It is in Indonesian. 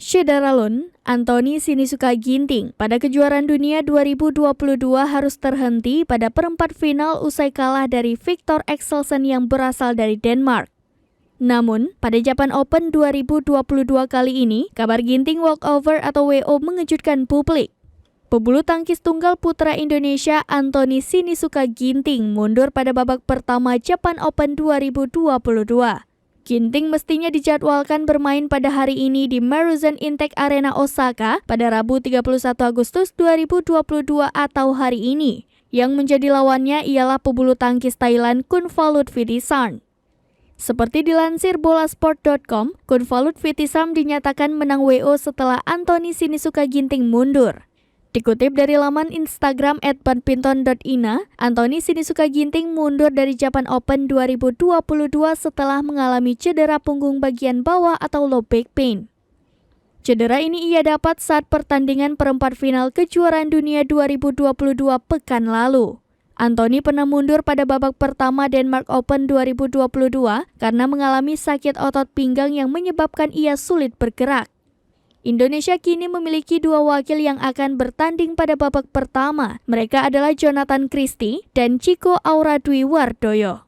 Syederalun, Anthony Sinisuka Ginting pada kejuaraan dunia 2022 harus terhenti pada perempat final usai kalah dari Viktor Axelsen yang berasal dari Denmark. Namun, pada Japan Open 2022 kali ini, kabar Ginting walkover atau WO mengejutkan publik. Pebulu tangkis tunggal putra Indonesia Anthony Sinisuka Ginting mundur pada babak pertama Japan Open 2022. Ginting mestinya dijadwalkan bermain pada hari ini di Maruzen Intake Arena Osaka pada Rabu 31 Agustus 2022 atau hari ini. Yang menjadi lawannya ialah pebulu tangkis Thailand Kunvalut Vitisarn. Seperti dilansir bolasport.com, Kunvalut Vitisarn dinyatakan menang WO setelah Anthony Sinisuka Ginting mundur. Dikutip dari laman Instagram @badminton.ina, Anthony Sinisuka Ginting mundur dari Japan Open 2022 setelah mengalami cedera punggung bagian bawah atau low back pain. Cedera ini ia dapat saat pertandingan perempat final kejuaraan dunia 2022 pekan lalu. Anthony pernah mundur pada babak pertama Denmark Open 2022 karena mengalami sakit otot pinggang yang menyebabkan ia sulit bergerak. Indonesia kini memiliki dua wakil yang akan bertanding pada babak pertama. Mereka adalah Jonathan Christie dan Chico Aura Dwi Wardoyo.